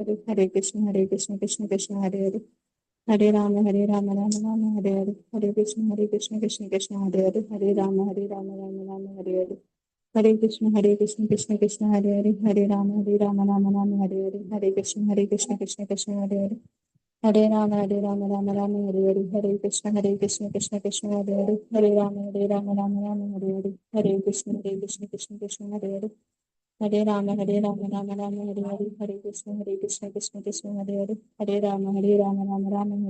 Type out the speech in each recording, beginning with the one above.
Hare Krishna Krishna Krishna Hare Hare Hare Rama Rama Rama Hare Hare Hare Krishna Krishna Krishna Hare Hare Hare Rama Rama Rama Hare Hare Hare Krishna Krishna Krishna Hare Hare Hare Rama Rama Rama Hare Hare Hare Krishna Krishna Krishna Hare Hare Hare Rama Rama Hare Hare Hare Krishna Krishna Krishna Hare Hare Hare Rama Rama Hare Hare Hare Krishna Krishna Hare Hare Hare Rama Rama Hare Hare Hare Krishna Krishna Hare Hare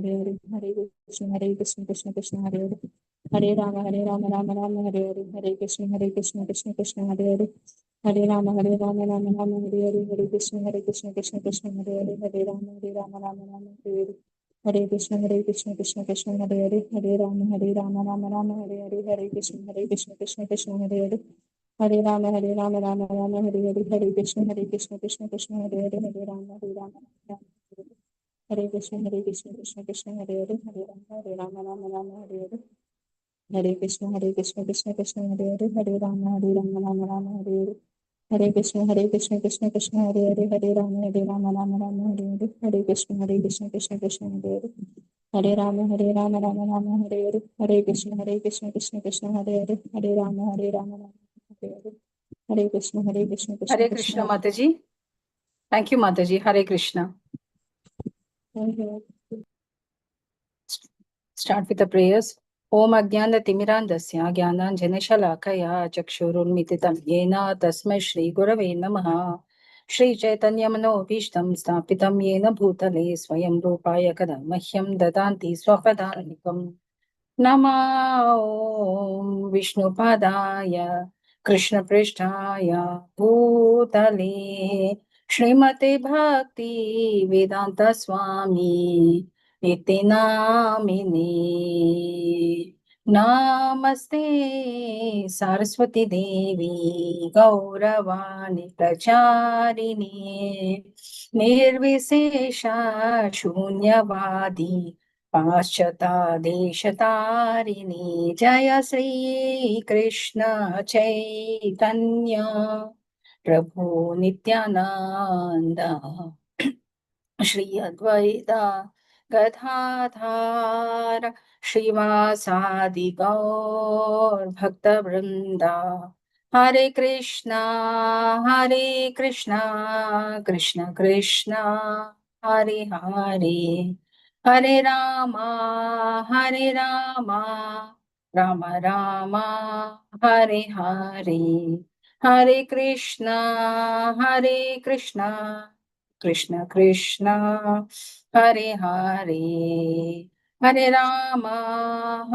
Hare Rama Rama Hare Hare Hare Krishna Krishna Hare Hare Hare Rama Rama Hare Hare Hare Krishna Krishna Hare Hare Hare Rama Rama Hare Hare Hare Krishna Krishna Hare Hare Hare Rama Rama Hare Hare Hare Krishna Krishna Hare Hare Hare Rama Rama Hare Hare Hare Krishna Krishna Hare Hare Hare Rama Rama Hare Hare Hare Krishna Krishna Hare Hare Hare Rama Rama Hare Krishna Hare Hare Hare Rama Hare Hare Hare Krishna Krishna Hare Hare Hare Rama Hare Hare Hare Krishna Krishna Hare Hare Hare Rama Hare Hare Hare Krishna Krishna Hare Hare Hare Rama Rama Hare Hare Hare Krishna Krishna Hare Hare Hare Rama Rama Hare Hare Hare Krishna Hare Krishna Mataji. Thank you Mataji. Hare Krishna. Start with the prayers. Om Ajnana Timirandasya Jnananjana Shalakaya Chakshurunmititam Yena Tasmai Shri Gurave Namaha Shri Chaitanya Manobhishtam Stapitam Yena Bhutale Swayam Rupaya Kada Mahyam Dadanti Swapadhanikam Nama Om Vishnupadaya Krishna Prishtaya Bhutale Srimate Bhakti Vedanta Swami Iti namini Namaste Saraswati Devi Gauravani Pracharini Nirvisesha Shunyavadi Paschata Deshatarini Jaya Sri Krishna Chaitanya Prabhu Nityananda Shri Advaita Gadadhar Shrivasadi Gaur Bhakta Vrinda Hare Krishna Krishna Krishna Hare Hare Hare Rama Rama Rama Hare Hare Hare Krishna Krishna Krishna Hare Hare Hare Rama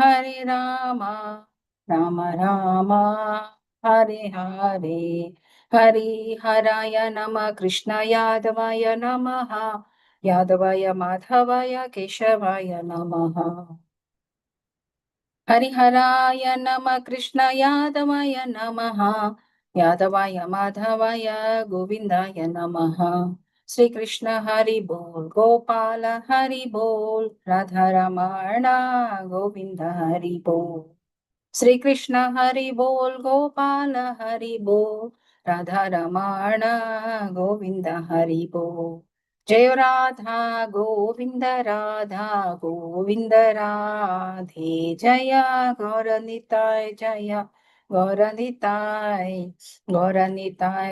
Rama Rama Hare Hare Hari Haraya Nama Krishna Yadavaya Namaha Yadavaya Madhavaya Keshavaya Namaha Hariharaya Nama Krishna Yadavaya Namaha Yadavaya Madhavaya Govindaya Namaha Sri Krishna Hari Bol Gopala Hari Bol Radharamana Govinda Hari Bol Sri Krishna Hari Bol Gopala Hari Bol Radharamana Govinda Hari Bol Jaya Radha Govinda Radhe Jaya Gauranitai Jaya Gauranitai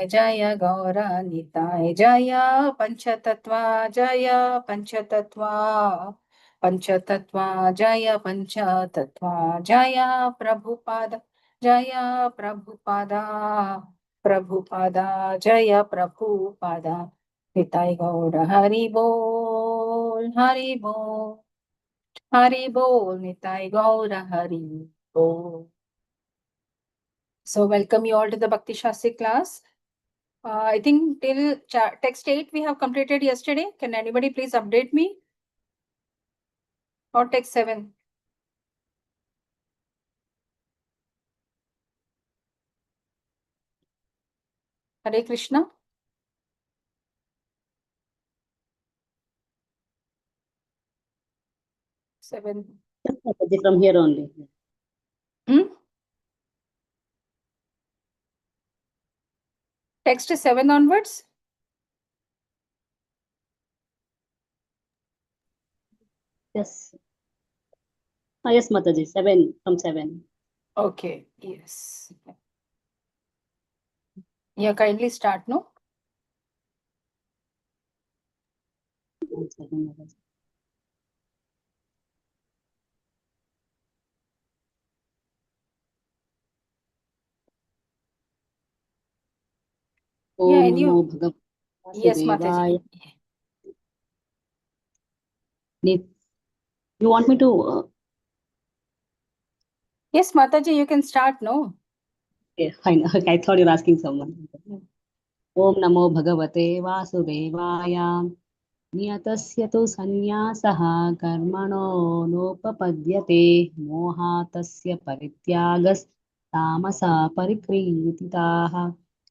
Jaya Gauranitai Jaya Panchatattva Panchatattva Jaya Panchatattva Jaya Prabhupada Prabhupada Jaya Prabhupada Nitai Gaura Hari Bol Hari Bol Hari Bol Nitai Gaura Hari Bol. So welcome you all to the Bhakti Shastri class. I think till text 8 we have completed yesterday. Can anybody please update me? Or text 7? Hare Krishna. 7. From here only. Text 7 onwards. Yes. Yes, Mataji. 7 from 7. Okay, yes. Yeah, kindly start, no? One second, Mataji. Yeah, Om and Namo you. Bhagavate Yes, Vasudevaya. Mataji. You want me to? Yes, Mataji, you can start, no? Okay, fine. I thought you were asking someone. Om Namo Bhagavate Vasudevaya. नियतस्य तु सन्न्यासः कर्मणो नोपपद्यते मोहातस्य परित्यागस्तामसा परिक्रीतिताः.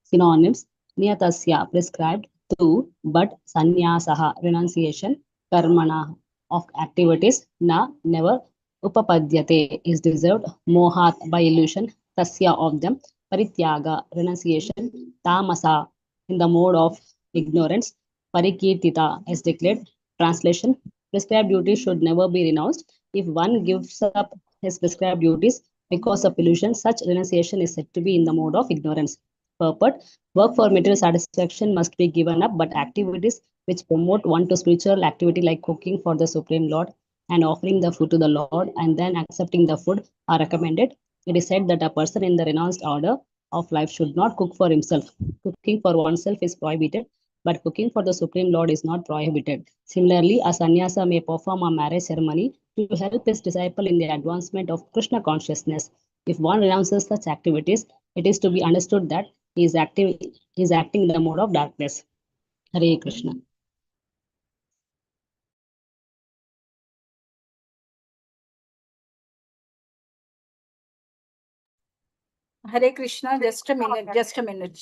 Synonyms: niyatasya, prescribed; to, but; sannyasah, renunciation; karmana, of activities; na, never; upapadyate, is deserved; mohat, by illusion; tasya, of them; parityaga, renunciation; tamasa, in the mode of ignorance; parikirtita, is declared. Translation: prescribed duties should never be renounced. If one gives up his prescribed duties because of illusion, such renunciation is said to be in the mode of ignorance. Purport: work for material satisfaction must be given up, but activities which promote one to spiritual activity, like cooking for the Supreme Lord and offering the food to the Lord and then accepting the food, are recommended. It is said that a person in the renounced order of life should not cook for himself. Cooking for oneself is prohibited, but cooking for the Supreme Lord is not prohibited. Similarly, a sannyasa may perform a marriage ceremony to help his disciple in the advancement of Krishna consciousness. If one renounces such activities, it is to be understood that he is acting in the mode of darkness. Hare Krishna. Hare Krishna, just a minute, just a minute.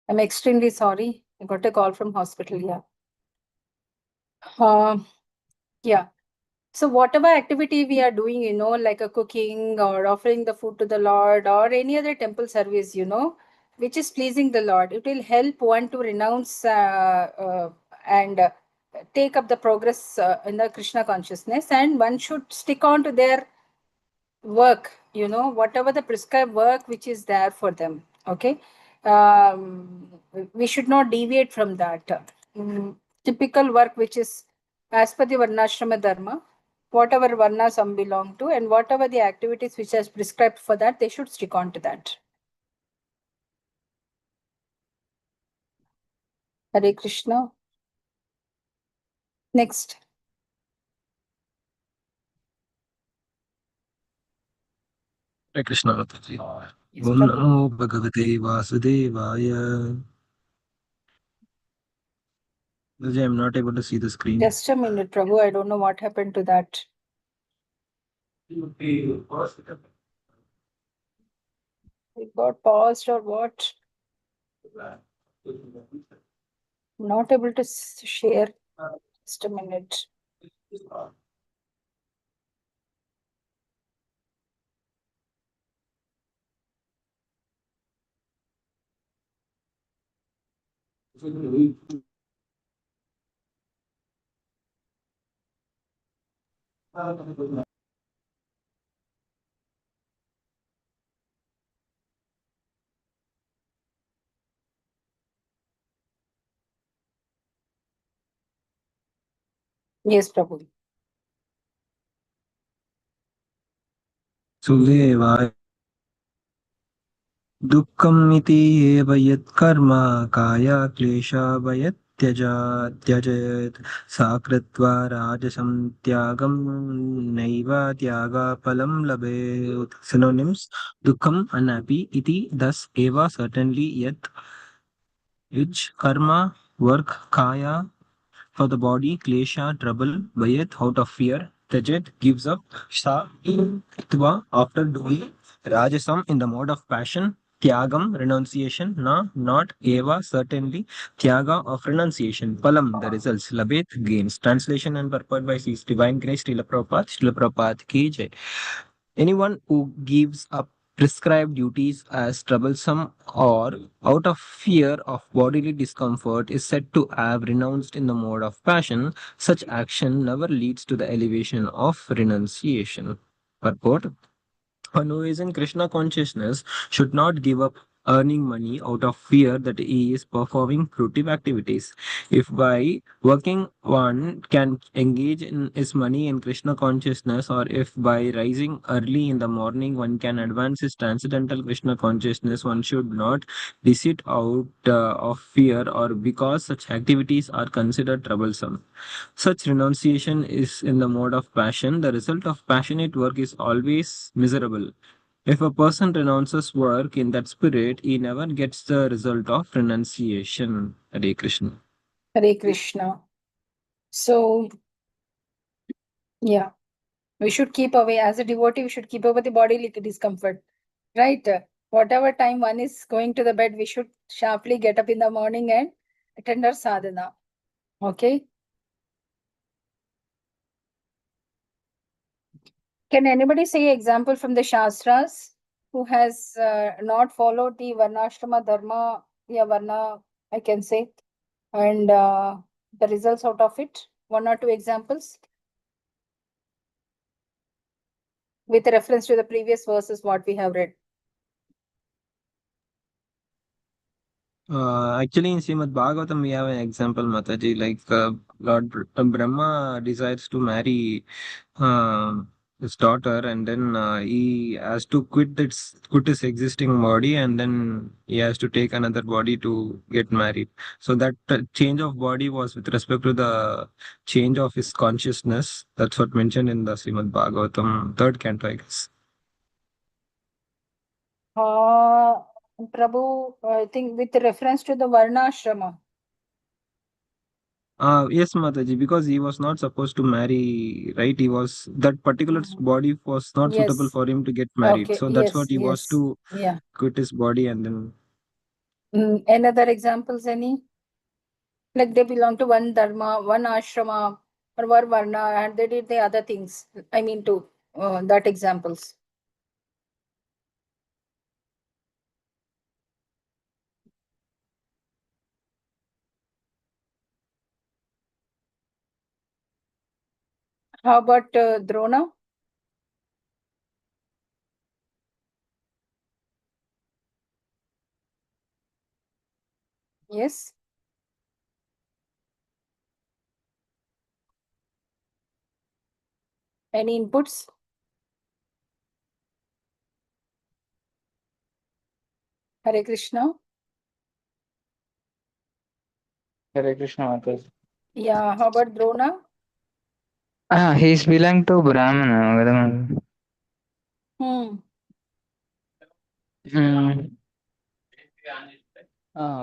I'm extremely sorry. I got a call from hospital. Yeah. Yeah. So whatever activity we are doing, like a cooking or offering the food to the Lord or any other temple service, which is pleasing the Lord, it will help one to renounce and take up the progress in the Krishna consciousness, and one should stick on to their work, whatever the prescribed work which is there for them. Okay. We should not deviate from that. Typical work which is as per the Varnashrama Dharma, whatever Varna some belong to, and whatever the activities which are prescribed for that, they should stick on to that. Hare Krishna. Next. Hare Krishna Mataji. Yes, Om Prabhu. Namo Bhagavate Vasudevaya. Mataji, I'm not able to see the screen. Just a minute, Prabhu. I don't know what happened to that. It got paused or what? Not able to share. Just a minute. Yes, Prabhu. सुदेवाय दुःखमिति एव यत्कर्म कायक्लेशाभयत्यजेत् सा कृत्वा राजसं त्यागं नैव त्यागफलं लभेत्. Synonyms: dukkam, unhappy, iti, thus, eva, certainly, yet, which, karma, work, kaya, for the body, klesha, trouble, bayat, out of fear, tajet, gives up, sa, tva, after doing, rajasam, in the mode of passion, tyagam, renunciation, na, not, eva, certainly, tyaga, of renunciation, palam, the results, labet, gains. Translation and purport by His Divine Grace, Srila Prabhupada ki jai. Anyone who gives up prescribed duties as troublesome or out of fear of bodily discomfort is said to have renounced in the mode of passion. Such action never leads to the elevation of renunciation. Purport: one who is in Krishna consciousness should not give up earning money out of fear that he is performing fruitive activities. If by working one can engage in his money in Krishna consciousness, or if by rising early in the morning one can advance his transcendental Krishna consciousness, one should not deceit out of fear or because such activities are considered troublesome. Such renunciation is in the mode of passion. The result of passionate work is always miserable. If a person renounces work in that spirit, he never gets the result of renunciation. Hare Krishna. Hare Krishna. So, yeah, we should keep away, as a devotee, we should keep away the bodily discomfort, right? Whatever time one is going to the bed, we should sharply get up in the morning and attend our sadhana. Okay. Can anybody say example from the Shastras who has not followed the Varnashrama Dharma, yeah, Varna, I can say, and the results out of it? One or two examples with reference to the previous verses what we have read. Actually, in Srimad Bhagavatam, we have an example, Mataji, like Lord Brahma desires to marry his daughter, and then he has to quit his existing body, and then he has to take another body to get married. So that change of body was with respect to the change of his consciousness. That's what mentioned in the Srimad Bhagavatam, third canto, I guess. Prabhu, I think with reference to the Varnashrama. Yes, Mataji, because he was not supposed to marry, right? He was that particular body was not suitable Yes. for him to get married. Okay. So that's Yes. what he was Yes. to Yeah. quit his body and then. Another examples, any? Like they belong to one dharma, one ashrama, or one varna, and they did the other things. I mean, to that examples. How about Drona? Yes. Any inputs? Hare Krishna. Hare Krishna Mataji. Yeah. How about Drona? He's belong to Brahmana. కదా madam? Hmm.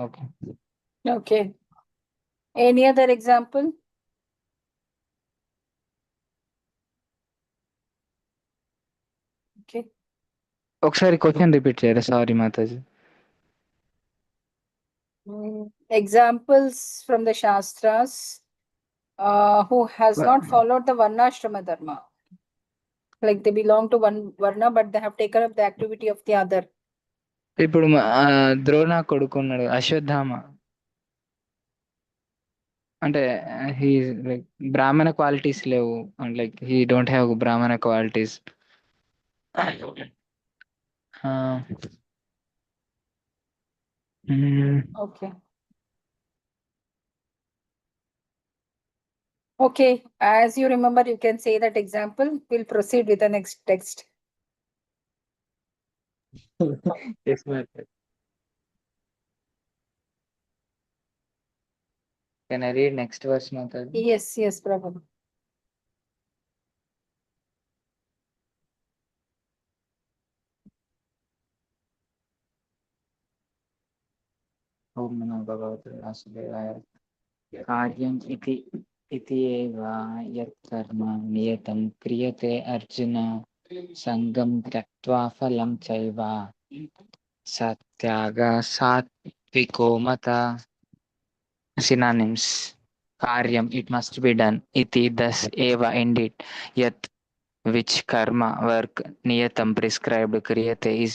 Okay. Okay. Any other example? Okay. ఒకసారి question repeat చేయరా sorry Mataji. Examples from the Shastras who has But- not followed the Varnashrama Dharma. Like they belong to one Varna, but they have taken up the activity of the other. ఇప్పుడు ద్రోణ కొడుకున్నాడు అశ్వత్థామ అంటే he like బ్రాహ్మణ qualities లేవు like he don't have బ్రాహ్మణ qualities. Okay. Okay, as you remember, you can say that example. We'll proceed with the next text. Yes, Mataji. Can I read next verse, Mataji? Yes, yes, Prabhu. ఓం నమో భగవతే వాసుదేవాయ. కార్యం इति एव यत् कर्म नियतं क्रियते अर्जुन संगं त्यक्त्वा फलं चैव सत्याग सात्विको मता. Synonyms: karyam, it must be done. Iti, thus, eva, indeed. Yat, which karma, work, niyatam, prescribed, kriyate, is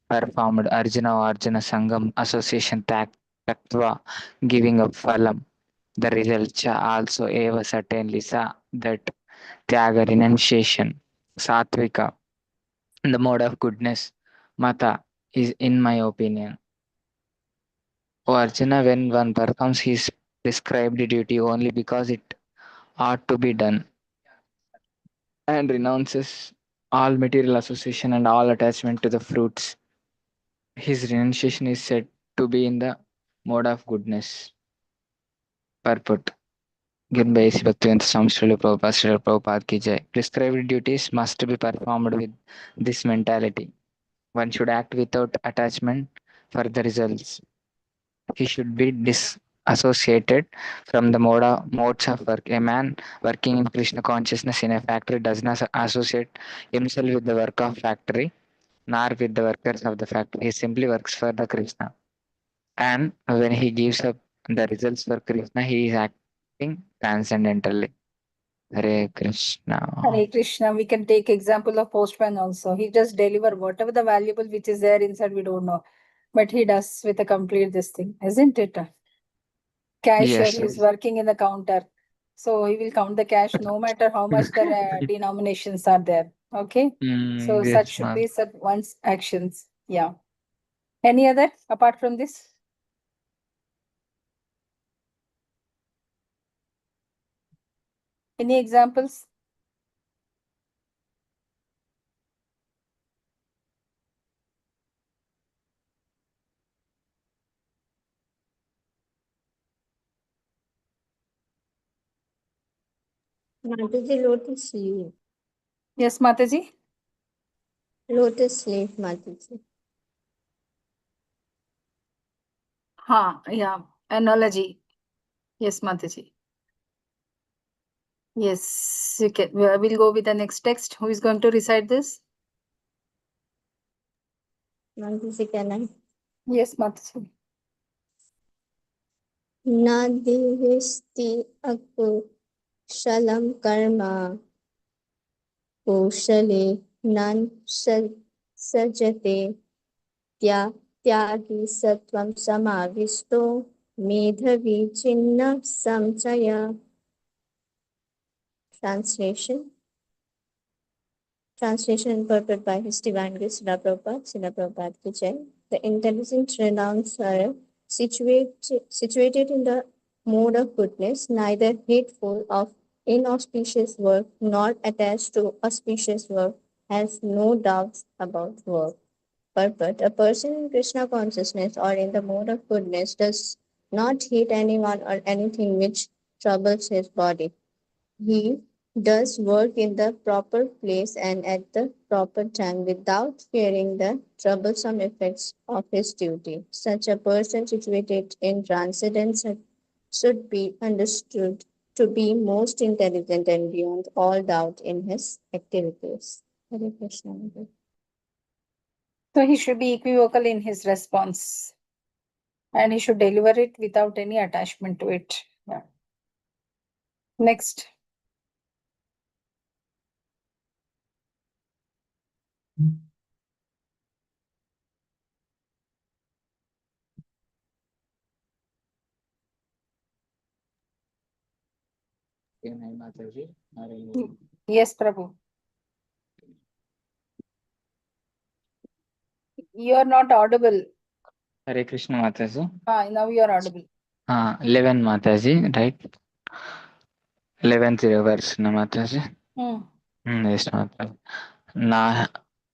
performed. Arjuna or Arjuna Sangam, association, taktva, giving up phalam, the result. Cha, also, eva, certainly. Sa, that. Tyaga, renunciation. Satvika, the mode of goodness. Mata, is in my opinion. O Arjuna, when one performs his prescribed duty only because it ought to be done and renounces all material association and all attachment to the fruits, his renunciation is said to be in the mode of goodness. Purport. Given by A.C. Bhaktivedanta Swami Srila Prabhupada, Srila Prabhupada ki jai. Prescribed duties must be performed with this mentality. One should act without attachment for the results. He should be disassociated from the modes of work. A man working in Krishna consciousness in a factory does not associate himself with the work of factory nor with the workers of the factory. He simply works for the Krishna. And when he gives up the results for Krishna, he is acting transcendentally. Hare Krishna. Hare Krishna, we can take example of postman also. He just deliver whatever the valuable which is there inside, we don't know. But he does with a complete this thing, isn't it? Cashier Yes. is working in the counter. So he will count the cash no matter how much the denominations are there. Okay. So Yes, such should ma'am. be one's actions. Yeah. Any other apart from this? Any examples? Mataji, lotus leaf. Yes, Mataji. Lotus leaf, Mataji. Yeah. Analogy. Yes, Mataji. Yes, you can. We'll go with the next text. Who is going to recite this? Mataji, can I? Yes, Mataji. Na divishti akusalam karma kushale nan sajate tyagi satvam samavisto medhavi chinna samchaya. Translation purport by His Divine Grace Srila Prabhupada, Srila Prabhupada ki jai. The intelligent renouncers situated in the mode of goodness, neither hateful of inauspicious work nor attached to auspicious work, has no doubts about work. Purport: a person in Krishna consciousness or in the mode of goodness does not hate anyone or anything which troubles his body. He does work in the proper place and at the proper time without fearing the troublesome effects of his duty. Such a person situated in transcendence should be understood to be most intelligent and beyond all doubt in his activities. Hare Krishna. So he should be equivocal in his response. And he should deliver it without any attachment to it. Yeah. Next. Yes, Prabhu. You are not audible. Hare Krishna Mataji. Now you are audible. 11 Mataji, right? 11th verse na Mataji. Yes, Mataji.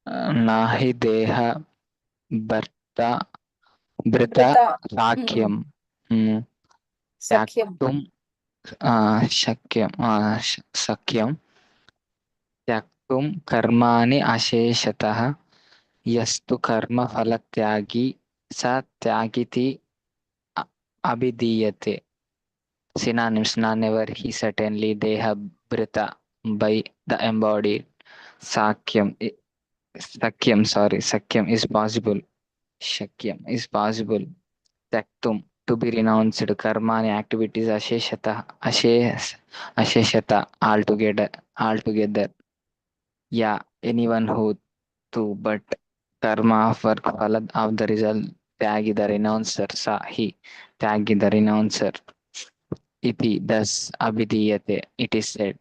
Nahi deha bharta brita sakyam. Sakyam. Yaktum sakyam. Yaktum karmani asheshatah. Yastu karma phalatyagi sa tyagiti abhidiyate. Synonyms: never, he certainly, deha brita, by the embodied, sakyam is possible, shakyam is possible, taktum to be renounced, karmani activities, asheshata altogether, yeah, anyone who to, but karma of work, phalad of the result, tyagi the renouncer, sa he, tyagi the renouncer. Iti, thus, abhidiyate, it is said,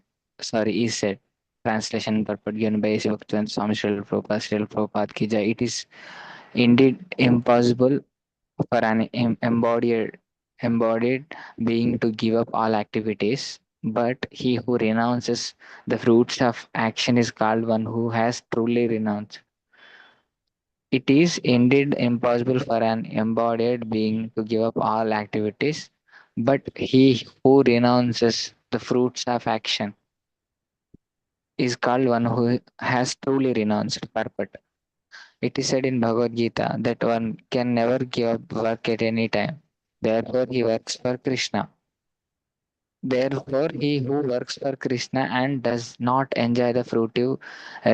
is said. Translation purport given by Sevas Swami Srila Prabhupada ki jai. It is indeed impossible for an embodied being to give up all activities, but he who renounces the fruits of action is called one who has truly renounced. It is indeed impossible for an embodied being to give up all activities, but he who renounces the fruits of action is called one who has truly renounced purport. It is said in Bhagavad Gita that one can never give up work at any time. Therefore, he works for Krishna. Therefore, he who works for Krishna and does not enjoy the fruitive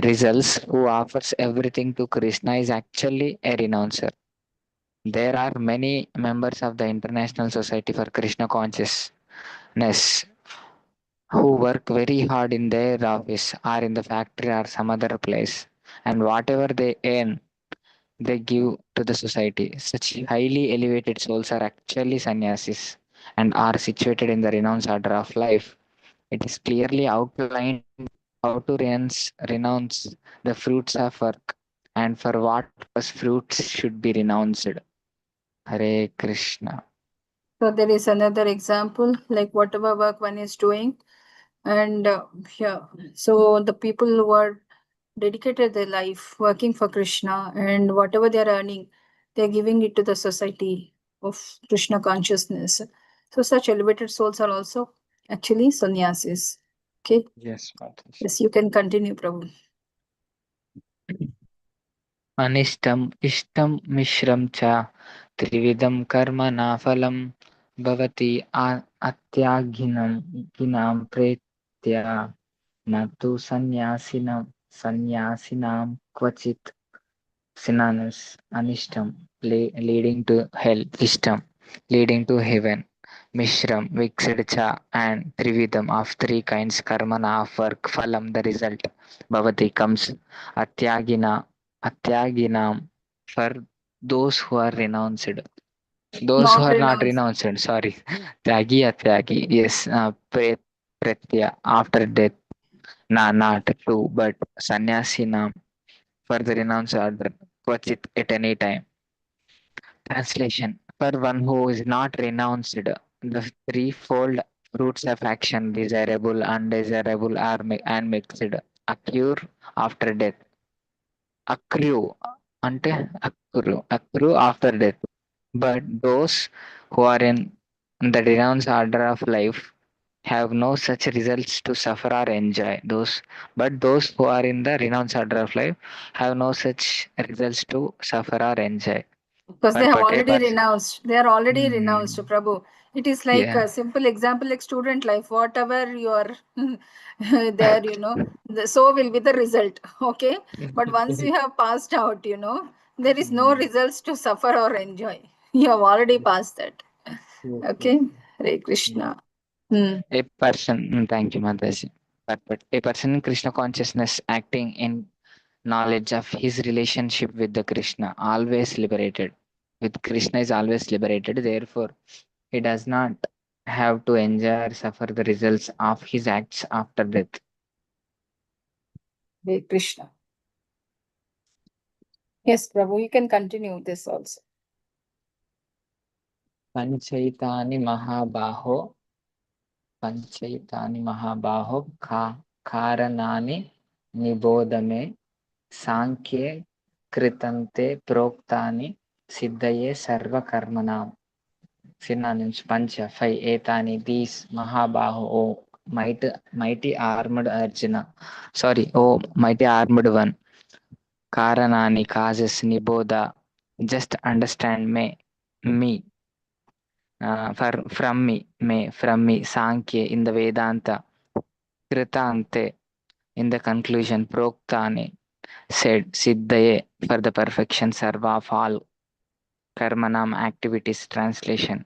results, who offers everything to Krishna, is actually a renouncer. There are many members of the International Society for Krishna Consciousness who work very hard in their office or in the factory or some other place, and whatever they earn, they give to the society. Such highly elevated souls are actually sannyasis and are situated in the renounced order of life. It is clearly outlined how to renounce the fruits of work and for what purpose fruits should be renounced. Hare Krishna. So there is another example, like whatever work one is doing, and so the people who are dedicated their life working for Krishna, and whatever they are earning, they're giving it to the society of Krishna consciousness. So such elevated souls are also actually sannyasis. Okay. Yes, Mataji. Yes, you can continue, Prabhu. Anishtam ishtam mishram cha trividam karma na phalam bhavati atyaginam ginam pretya natu sannyasinam kvachit. Synonyms: anishtam, leading to hell; ishtam, leading to heaven; mishram, mixed cha; and trividam, of three kinds; karmana, of work; phalam, the result; bhavati, comes; atyaginam, for those who are renounced. Those who Not are not renounced. renounced, sorry. Tyagi, atyagi, yes. Pretya, after death. Not true, but sannyasinam, for the renounced order, kvachit, at any time. Translation: for one who is not renounced, the threefold fruits of action, desirable, undesirable, and mixed, occur after death. Accrue ante accrue after death. But those who are in the renounced order of life have no such results to suffer or enjoy. Those who are in the renounced order of life have no such results to suffer or enjoy. Because they have But a already person, renounced. They are already renounced, Prabhu. It is like yeah, a simple example, like student life. Whatever you are there, so will be the result. Okay. But once you have passed out, there is no results to suffer or enjoy. You have already passed that. Okay. Hare Krishna. A person, thank you, Mataji. But a person in Krishna consciousness acting in knowledge of his relationship with the Krishna, always liberated. With Krishna is always liberated. Therefore, he does not have to enjoy or suffer the results of his acts after death. Hare Krishna. Yes, Prabhu, you can continue this also. Panchaitani Mahabaho, Panchaitani Mahabaho, Karanani Nibodame, Sankhye Kritante Proktani, Siddhaye Sarva Karmanam. Synonyms: Pancha, 5, Etani, these, Mahabaho, O mighty armed Arjuna. Sorry, O mighty armed one. Karanani, causes, Niboda, just understand me, from me, Sankhya, in the Vedanta, Kritante, in the conclusion, Proktane, said, Siddhaye, for the perfection, Sarva, of all, Karmanam, activities. Translation: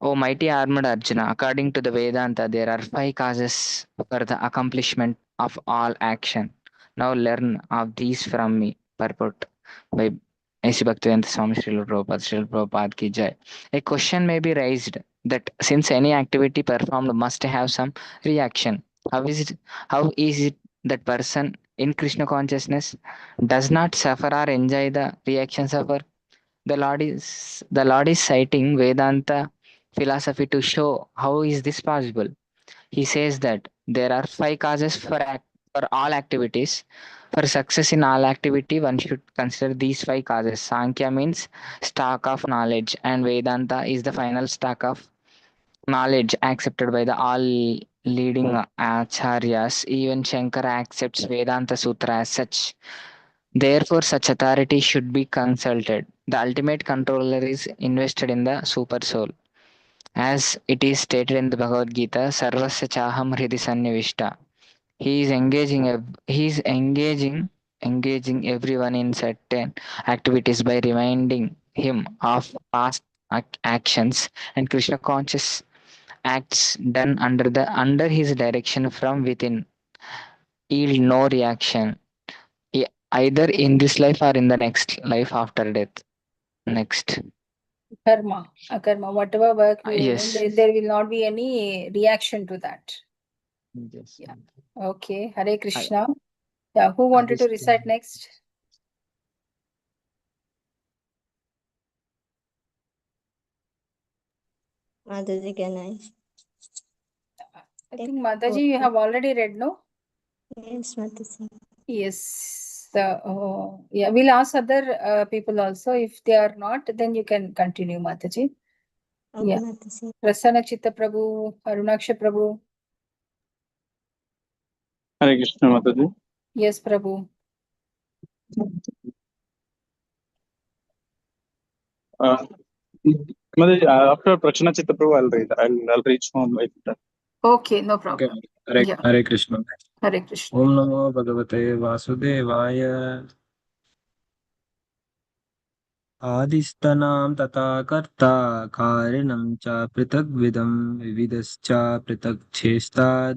O mighty armed Arjuna, according to the Vedanta, there are 5 causes for the accomplishment of all action. Now learn of these from me. Purport by A.C. Bhaktivedanta Swami Srila Prabhupada ki jai. A question may be raised that since any activity performed must have some reaction, how is it that person in Krishna consciousness does not suffer or enjoy the reactions of her? The Lord is citing Vedanta philosophy to show how is this possible. He says that there are 5 causes for all activities. For success in all activity, one should consider these 5 causes. Sankhya means stock of knowledge, and Vedanta is the final stock of knowledge accepted by the all leading acharyas. Even Shankara accepts Vedanta Sutra as such. Therefore, such authority should be consulted. The ultimate controller is invested in the super soul. As it is stated in the Bhagavad Gita, Sarvasya Chaham Hridi Sannivishta. He is engaging everyone in certain activities by reminding him of past actions and Krishna conscious acts done under his direction from within yield no reaction, either in this life or in the next life after death. Next. Karma, whatever work you Yes. there will not be any reaction to that. Yes. Yeah. Okay, Hare Krishna. Yeah, who wanted to recite next? Mataji, can I? I think Mataji, you have already read, no? Yes, Mataji. Yes. Yeah, we'll ask other people also. If they are not, then you can continue, Mataji. Okay, Yeah. Mataji. Prasanna Chitta Prabhu, Arunaksha Prabhu. Hare Krishna Mataji. Yes, Prabhu. Mataji, after Prachana Chitta Prabhu, I'll read. I'll reach home by that. Okay, no problem. Hare, Yeah. Hare Krishna. Hare Krishna. Om Namo Bhagavate Vasudevaya. आदिस्तनां तथा कर्ता कारणं च पृथग्विधं विविधश्च पृथक्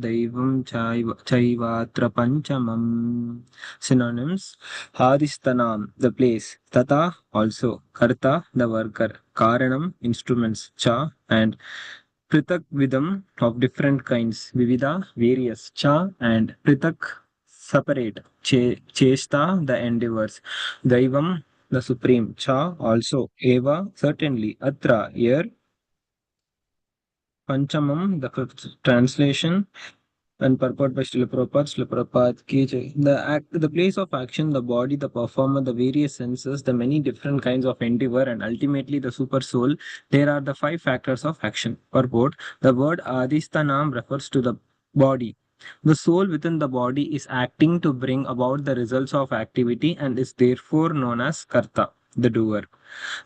दैवं चैवात्र पञ्चमम्. Synonyms: Hadistanam, the place; Tata, also; Karta, the worker; Karanam, instruments; Cha, and Prithak of different kinds; Vivida, various; Cha, and Prithak, separate; Chesta, the endeavors; Daivam, the supreme; Cha, also; Eva, certainly; Atra, here; Panchamam, the fifth. Translation and purport by Srila Prabhupada. Srila Prabhupada ki jai. The place of action, the body, the performer, the various senses, the many different kinds of endeavor, and ultimately the super soul. There are the 5 factors of action. Purport: the word Adhistanam refers to the body. The soul within the body is acting to bring about the results of activity and is therefore known as Karta, the doer.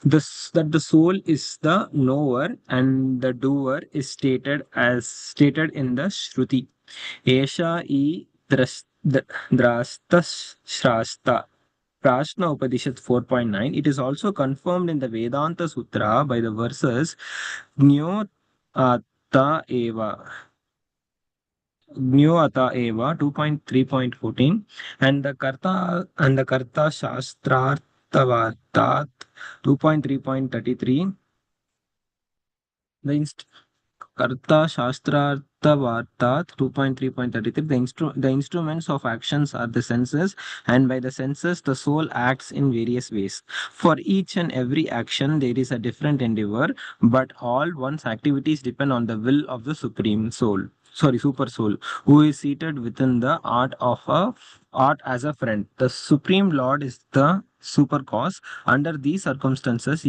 That the soul is the knower and the doer is stated in the Shruti. Esha I Drasta Shrasta. Prashna Upanishad 4.9. It is also confirmed in the Vedanta Sutra by the verses Nyo ta eva. Gnyoata eva 2.3.14 and the karta shastrarthavartat 2.3.33. The Karta Shastrarthavartat 2.3.33. The instruments of actions are the senses, and by the senses, the soul acts in various ways. For each and every action, there is a different endeavor, but all one's activities depend on the will of the Supreme Soul. Sorry, Super Soul, who is seated within the art as a friend. The Supreme Lord is the super cause. Under these circumstances,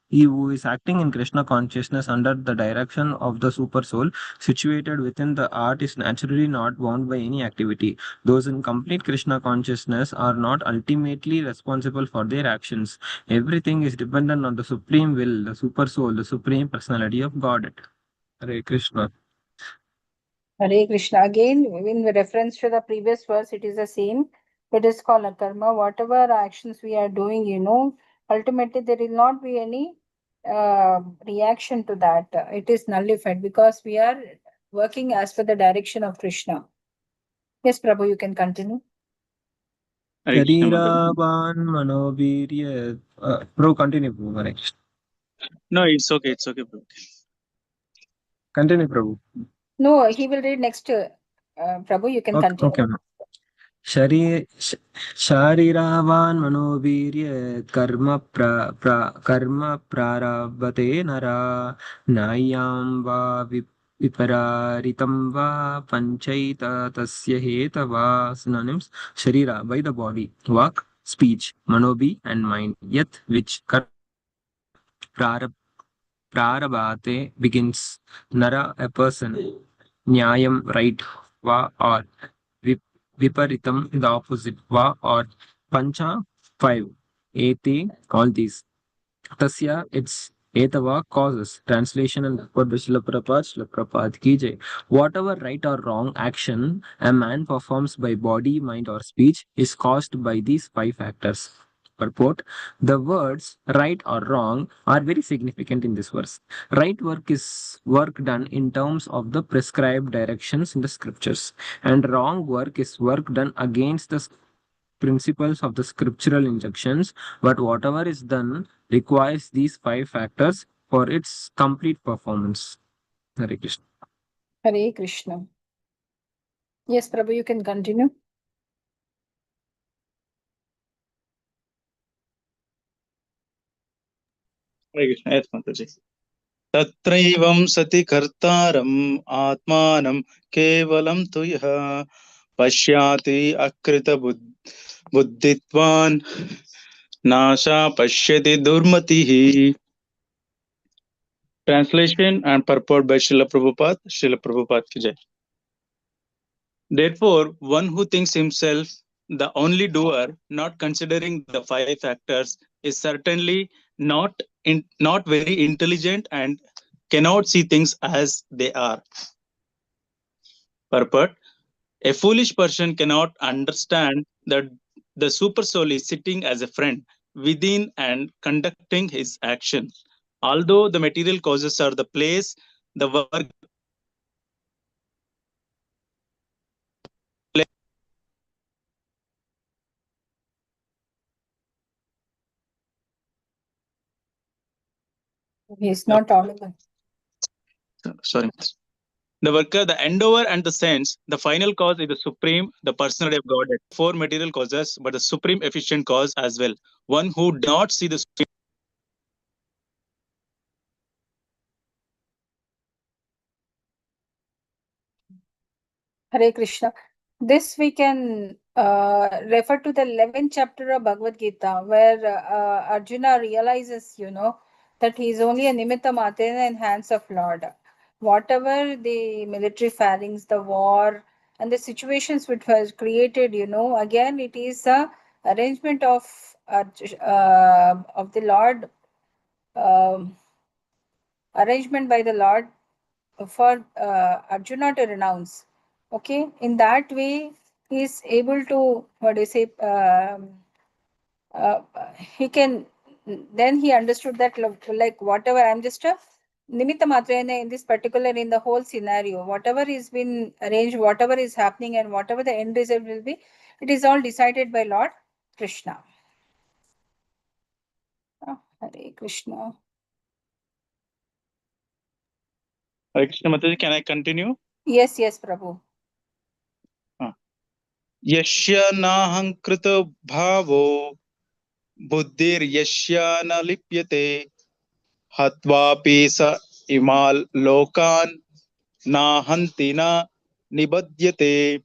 he who is acting in Krishna consciousness under the direction of the super soul situated within the art is naturally not bound by any activity. Those in complete Krishna consciousness are not ultimately responsible for their actions. Everything is dependent on the supreme will, the super soul, the supreme personality of Godhead. Hare Krishna. Hare Krishna. Again, in reference to the previous verse, it is the same. It is called a karma. Whatever actions we are doing, ultimately there will not be any reaction to that. It is nullified because we are working as per the direction of Krishna. Yes, Prabhu, you can continue. Hare Krishna, Mother. Shariravan Manovirya. Bro, continue, Prabhu. Hare Krishna. No, it's okay. It's okay, bro. Continue, Prabhu. No, he will read next. Prabhu, you can Okay, continue. okay. शारीरावान् मनोवीर्य कर्म प्रारभते नरा नाय्यां वा विपरारितं वा पञ्चैत तस्य हेतवा. Synonyms: Sharira, by the body, Vak, speech, Manobi, and mind, Yat, which Prarab Prarabhate begins, Nara, a person, Nyayam, right, Va, or Viparitam, the opposite, Va, or Pancha, five, Ete, all these. Tasya, its Etava causes. Translation and report by Srila Prabhupada ki jai. Whatever right or wrong action a man performs by body, mind, or speech is caused by these five factors. Purport: the words right or wrong are very significant in this verse. Right work is work done in terms of the prescribed directions in the scriptures, and wrong work is work done against the principles of the scriptural injunctions, but whatever is done requires these five factors for its complete performance. Hare Krishna. Hare Krishna. Yes, Prabhu, you can continue. Hare Krishna. Yes, Mataji. Tatraivam sati kartaram atmanam kevalam tuyah pashyati akrita buddhitvan nasha pashyati durmatihi. Translation and purport by Srila Prabhupada. Srila Prabhupada ki jai. Therefore, one who thinks himself the only doer, not considering the five factors, is certainly not very intelligent and cannot see things as they are. Purport: a foolish person cannot understand that the super soul is sitting as a friend within and conducting his action. Although the material causes are the place, the work He is not audible. sorry. The worker, the endeavor, and the sense, the final cause is the supreme, the personality of Godhead. Four material causes, but the supreme efficient cause as well. One who does not see the supreme. Hare Krishna. This we can refer to the 11th chapter of Bhagavad Gita, where Arjuna realizes, that he is only a nimitta matra in hands of Lord. Whatever the military fairings, the war, and the situations which was created, again it is a arrangement of the Lord, arrangement by the Lord for Arjuna to renounce. Okay, in that way, he is able to, what do you say, he can, then he understood that, like, whatever, I'm just a Nimitta Matrena in this particular, in the whole scenario, whatever is been arranged, whatever is happening, and whatever the end result will be, it is all decided by Lord Krishna. Hare Krishna. Hare Krishna Mataji, can I continue? Yes, yes, Prabhu. Yashya nahankrita bhavo buddhir yashya na lipyate hatvapi sa imal lokan nahanti na nibadyate.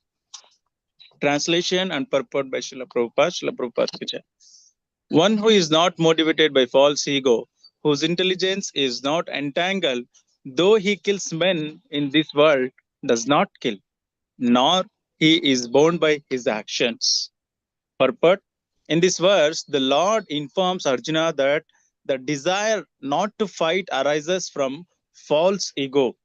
Translation and purport by Srila Prabhupada. Srila Prabhupada ki jai. One who is not motivated by false ego, whose intelligence is not entangled, though he kills men in this world, does not kill, nor he is bound by his actions. Purport. In this verse, the Lord informs Arjuna that the desire not to fight arises from false ego.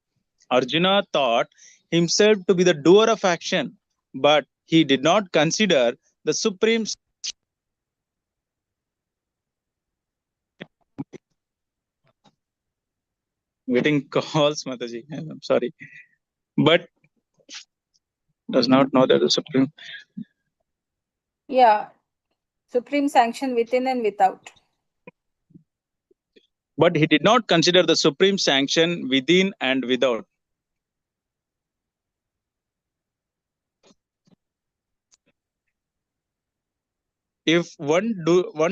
Arjuna thought himself to be the doer of action, but he did not consider the supreme. Getting calls, Mataji. I'm sorry, but does not know that the supreme. Yeah, supreme sanction within and without. But he did not consider the supreme sanction within and without. If one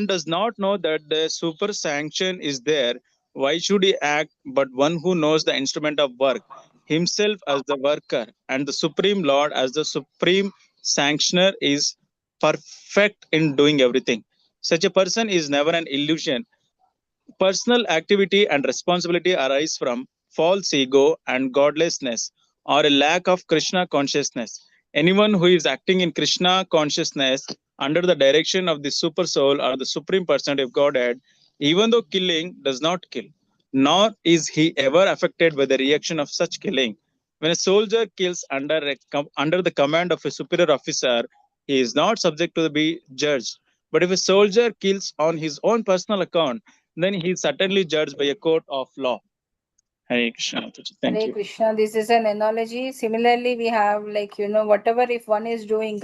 does not know that the super sanction is there, why should he act? But one who knows the instrument of work, himself as the worker and the supreme Lord as the supreme sanctioner, is perfect in doing everything. Such a person is never an illusion. Personal activity and responsibility arise from false ego and godlessness, or a lack of Krishna consciousness. Anyone who is acting in Krishna consciousness under the direction of the super soul or the supreme personality of Godhead, even though killing, does not kill, nor is he ever affected by the reaction of such killing. When a soldier kills under the command of a superior officer, he is not subject to be judged. But if a soldier kills on his own personal account, then he is certainly judged by a court of law. Hare Krishna. Thank Hare you. Krishna. This is an analogy. Similarly, we have, like, whatever, if one is doing,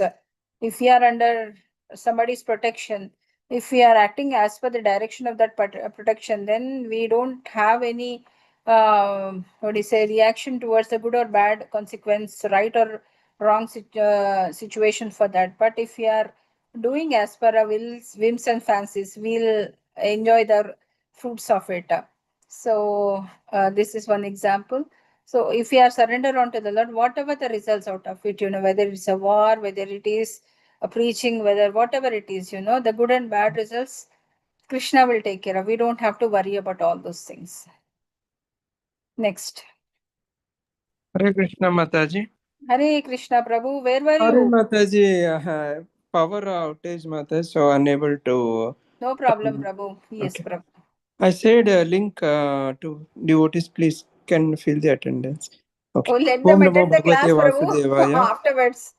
if we are under somebody's protection, if we are acting as per the direction of that protection, then we don't have any, what do you say, reaction towards the good or bad consequence, right or wrong situation for that. But if we are doing as per our whims and fancies, we'll enjoy the fruits of it. So this is one example. So if we are surrender unto the Lord, whatever the results out of it, whether it's a war, whether it is a preaching, whether whatever it is, the good and bad results, Krishna will take care of. We don't have to worry about all those things. Next. Hare Krishna Mataji. Hare Krishna Prabhu, where were Sorry you? Mataji, power outage Mataji, so unable to. No problem, Prabhu. Yes, Okay. Prabhu. I said a link to devotees, please can fill the attendance. Okay. Oh, let them Om Namo attend the Bhagavate class, Prabhu, Vasudevaya. afterwards.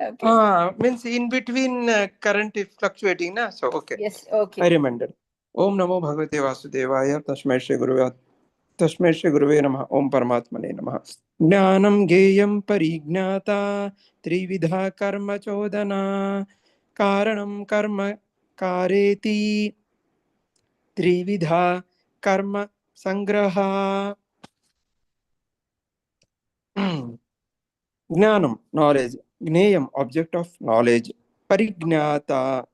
Okay. Means in between current is fluctuating, na? So okay. Yes, okay. I remembered. Om Namo Bhagavate Vasudevaya. Tasmai Shri Guruve Namaha. Om Paramatmane Namaha. Jnanam Geyam Parignata Trividha Karma Chodana Karanam Karma Kareti Trividha Karma Sangraha. Jnanam, knowledge. Gneyam, object of knowledge. Parignata,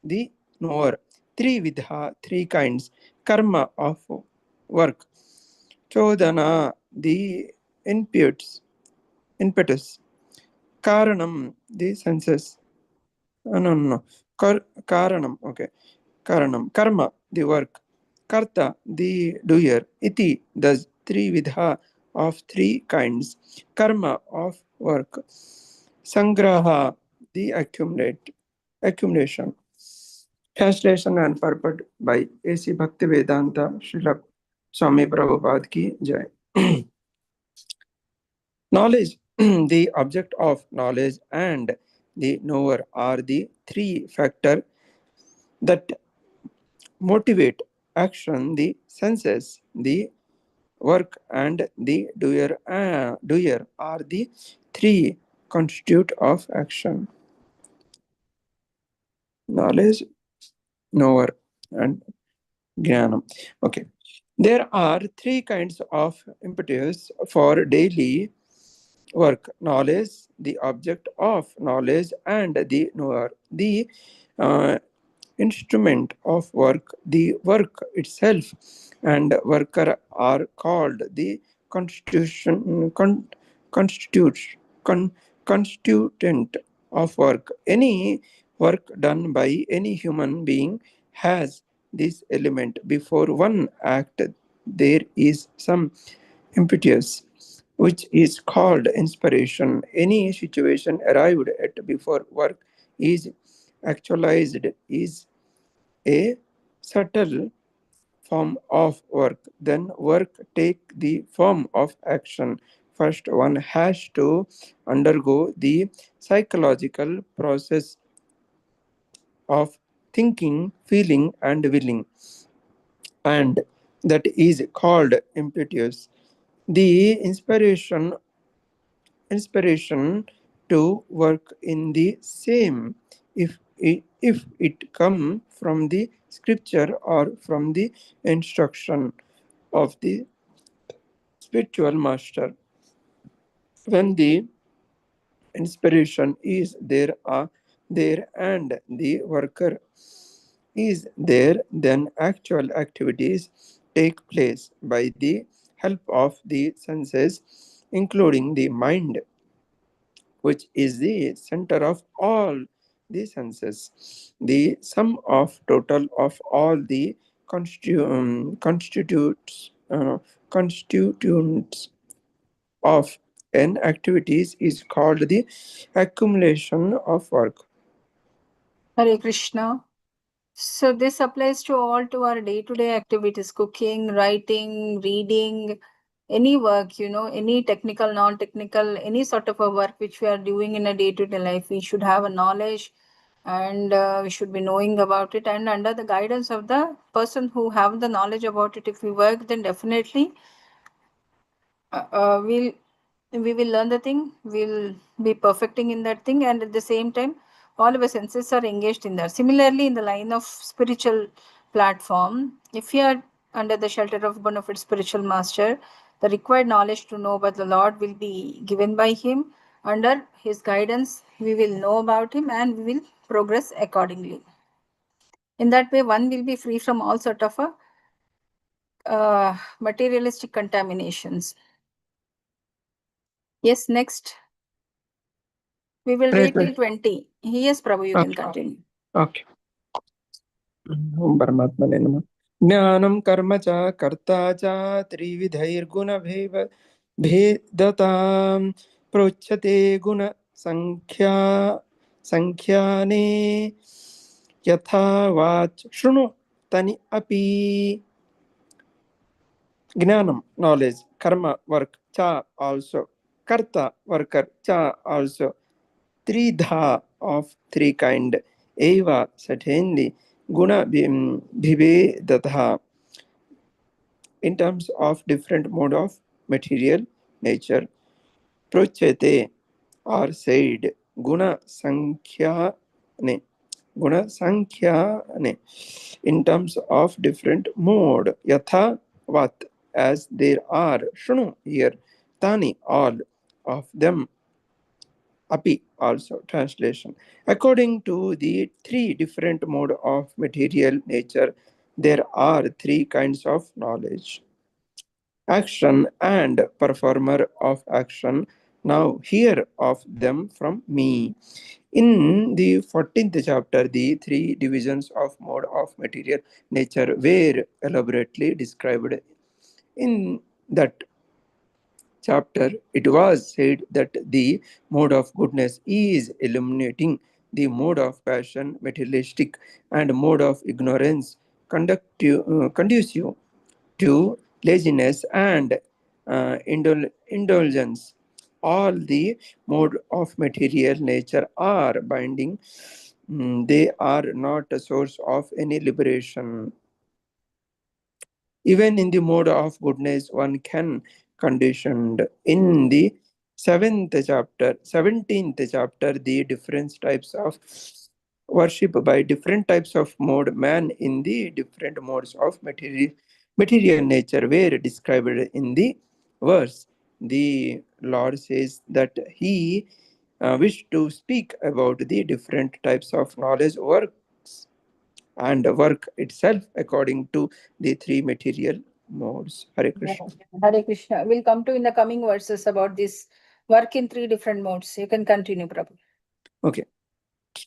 the knower. Trividha, three kinds. Karma, of work. Chodana, the impetus. Karanam, the senses. No. Karanam, okay. Karanam, karma, the work. Karta, the doer. Iti, thus, trividha, of three kinds. Karma, of work. Sangraha, the accumulation. Translation and purport by A.C. Bhaktivedanta Srila Swami Prabhupada ki jai. Knowledge, the object of knowledge, and the knower are the three factors that motivate action, the senses, the work, and the doer are the three constitute of action. Knowledge, knower, and jnanam. Okay. There are three kinds of impetus for daily work: knowledge, the object of knowledge, and the knower, the uh, instrument of work. The work itself and worker are called the constitution, constitute, con, constituent of work. Any work done by any human being has this element. Before one act, there is some impetus, which is called inspiration. Any situation arrived at before work is actualized is a subtle form of work. Then work take the form of action. First, one has to undergo the psychological process of thinking, feeling, and willing, and that is called impetus. The inspiration to work in the same, if it come from the scripture or from the instruction of the spiritual master. When the inspiration is there and the worker is there, then actual activities take place by the help of the senses, including the mind, which is the center of all the senses. The sum of total of all the constituents of an activities is called the accumulation of work. Hare Krishna. So this applies to all to our day-to-day activities: cooking, writing, reading, any work, any technical, non-technical, any sort of a work which we are doing in a day-to-day life. We should have a knowledge, and we should be knowing about it, and under the guidance of the person who have the knowledge about it, if we work, then definitely we will learn the thing, we'll be perfecting in that thing, and at the same time all our senses are engaged in that. Similarly, in the line of spiritual platform, if you are under the shelter of one of its spiritual master, the required knowledge to know about the Lord will be given by him. Under his guidance, we will know about him and we will progress accordingly. In that way, one will be free from all sort of materialistic contaminations. Yes, next. We will read till 20. Yes, Prabhu, you can continue. Okay. Om Paramatmane Namah. Jnanam karma cha karta cha trividhair guna भेदतां प्रोच्यते गुण संख्याने यथा watch शृणु तनि अपि. Gnanam, knowledge; karma, work; cha, also; karta, worker; cha, also; tridha, of three kind; eva, certainly; guna, bhivedatha, in terms of different mode of material nature; prochete, are said; guna sankhya ne, in terms of different mode; yatha, what, as there are; shunu, here; tani, all of them; api, also. Translation: according to the three different mode of material nature, there are three kinds of knowledge: action and performer of action. Now hear of them from me. In the 14th chapter, the three divisions of mode of material nature were elaborately described. In that chapter, it was said that the mode of goodness is illuminating, the mode of passion materialistic, and mode of ignorance conducive to laziness and indulgence. All the mode of material nature are binding. They are not a source of any liberation. Even in the mode of goodness, one can conditioned. In the 17th chapter, the different types of worship by different types of mode, man in the different modes of material nature were described in the verse. The Lord says that he wished to speak about the different types of knowledge works and work itself according to the three material modes. Hare Krishna. Hare Krishna. We'll come to in the coming verses about this work in three different modes. You can continue, Prabhu. Okay.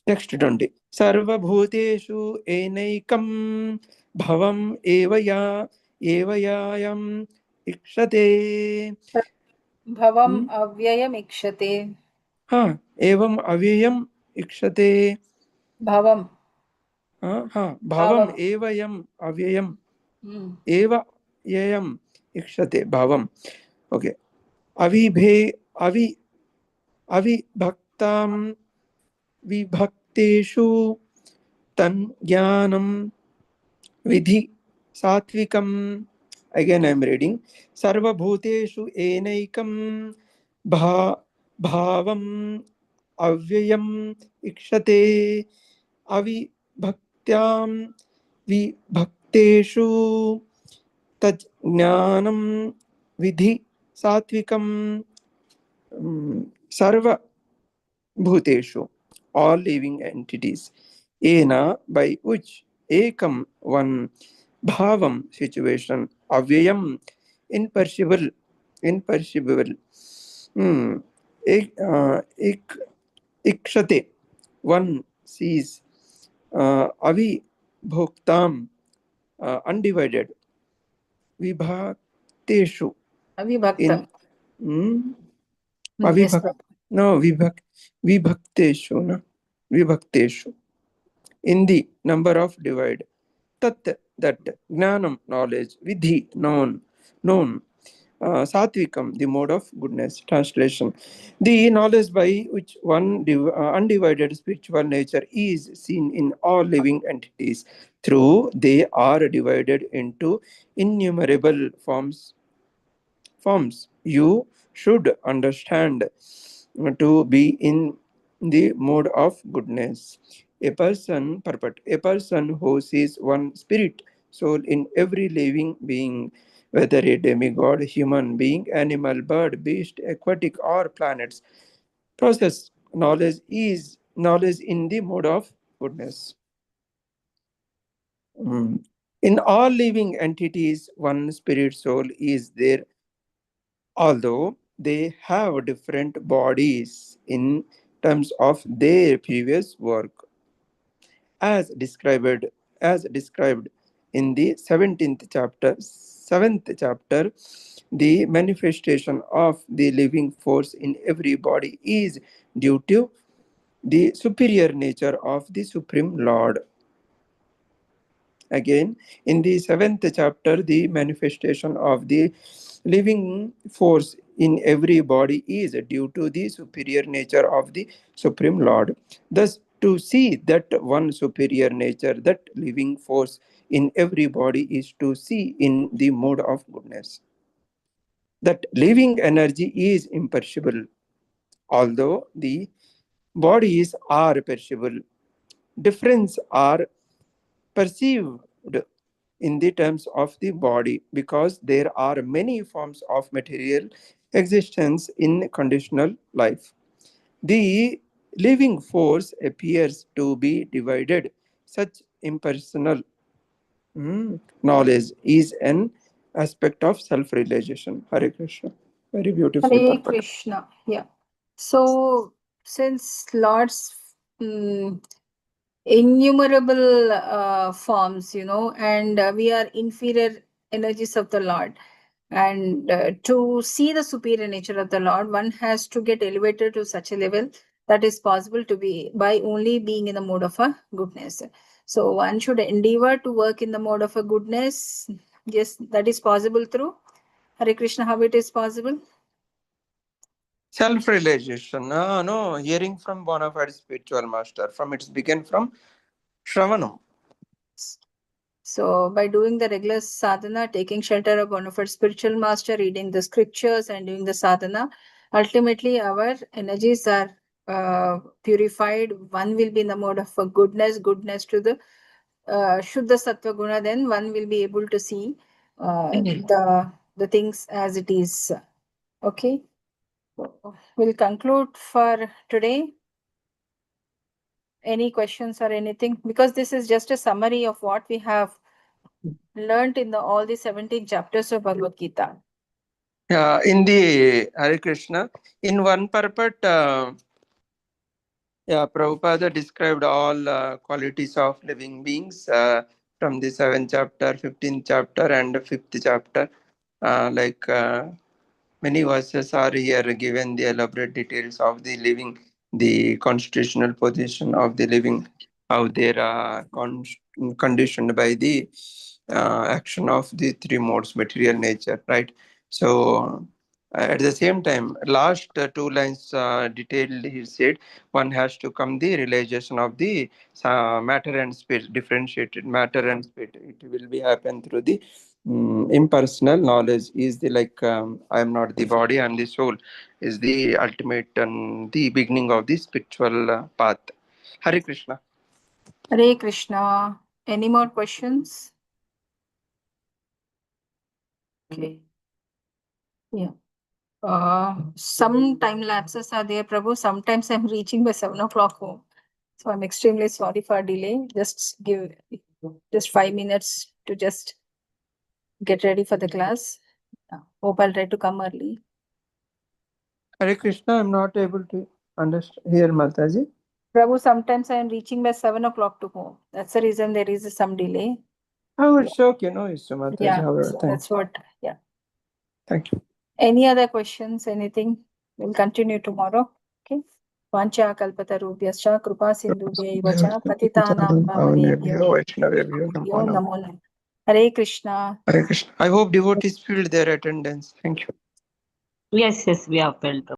Text 20. Sarvabhuteshu enaikum bhavam evayayam ikshate. Bhavam avyayam ikshate. Evam avyayam ikshate. Bhavam. Bhavam evayam avyayam. Eva yayam ikshate. Bhavam. Okay. Avibhaktam vibhakteshu tan jnanam vidhi satvikam. Again I am reading. Sarvabhuteshu enaikam bhavam avyayam ikshate avibhaktyam vibhakteshu taj jnanam vidhi satvikam. Sarva bhuteshu, all living entities. Ena, by which, ekam, one, bhavam, situation, avyayam, imperishable, ikshate, one sees, avi bhoktam, undivided, vibhakteshu, Avibhaktam. Yes, Prabhu. No, vibhakteshu, no? Vibhakteshu. In the number of divide. Tat, that. Jnanam, knowledge. Vidhi, known. Satvikam, the mode of goodness. Translation. The knowledge by which one undivided spiritual nature is seen in all living entities. Through they are divided into innumerable forms. You should understand to be in the mode of goodness. A person who sees one spirit soul in every living being, whether a demigod, human being, animal, bird, beast, aquatic, or planets, process knowledge is knowledge in the mode of goodness. In all living entities, one spirit soul is there, although they have different bodies in terms of their previous work, as described in the 7th chapter. The manifestation of the living force in every body is due to the superior nature of the Supreme Lord. Again, in the 7th chapter, the manifestation of the living force in every body is due to the superior nature of the Supreme Lord. Thus, to see that one superior nature, that living force in every body, is to see in the mode of goodness. That living energy is imperishable, although the bodies are perishable. Difference are perceived in the terms of the body, because there are many forms of material existence in conditional life. The living force appears to be divided. Such impersonal knowledge is an aspect of self-realization. Hare Krishna. Very beautifully Hare purport. Krishna. Yeah. So, since Lord's innumerable forms, and we are inferior energies of the Lord. And to see the superior nature of the Lord, one has to get elevated to such a level that is possible to be by only being in the mode of a goodness. So one should endeavor to work in the mode of a goodness. Yes, that is possible through Hare Krishna. How it is possible? Self-realization. No, hearing from bona fide spiritual master. From its begin from Shravanam. So by doing the regular sadhana, taking shelter of one of our spiritual master, reading the scriptures and doing the sadhana, ultimately our energies are purified. One will be in the mode of goodness to the Shuddha Sattva Guna, then one will be able to see the things as it is. Okay. We'll conclude for today. Any questions or anything? Because this is just a summary of what we have learned in all the 17 chapters of Bhagavad Gita. In the Hare Krishna, in one purport, Prabhupada described all qualities of living beings from the 7th chapter, 15th chapter, and 5th chapter. Many verses are here given the elaborate details of the living, the constitutional position of the living, how they are conditioned by the action of the three modes, material nature, right? So at the same time, last two lines detailed, he said, one has to come the realization of the matter and spirit, differentiated matter and spirit. It will be happen through the impersonal knowledge. Is the I am not the body, I am the soul, is the ultimate and the beginning of the spiritual path. Hare Krishna. Hare Krishna. Any more questions? Okay. Yeah. Some time lapses are there, Prabhu. Sometimes I'm reaching by 7 o'clock home. So I'm extremely sorry for delay. Just give 5 minutes to just get ready for the class. Hope I'll try to come early. Hare Krishna, I'm not able to understand here, Mataji. Prabhu, sometimes I am reaching by 7 o'clock to home. That's the reason there is some delay. Oh, it's okay. No issue, Mataji. Yeah, However, so thank that's what, yeah. Thank you. Any other questions, anything? We'll continue tomorrow. Okay. Vancha kalpatarubhyascha kripa sindhubhyaivacha patitanam pavanebhyo yo namo namaha. Hare Krishna. Hare Krishna. I hope devotees filled their attendance. Thank you. Yes, we have felt.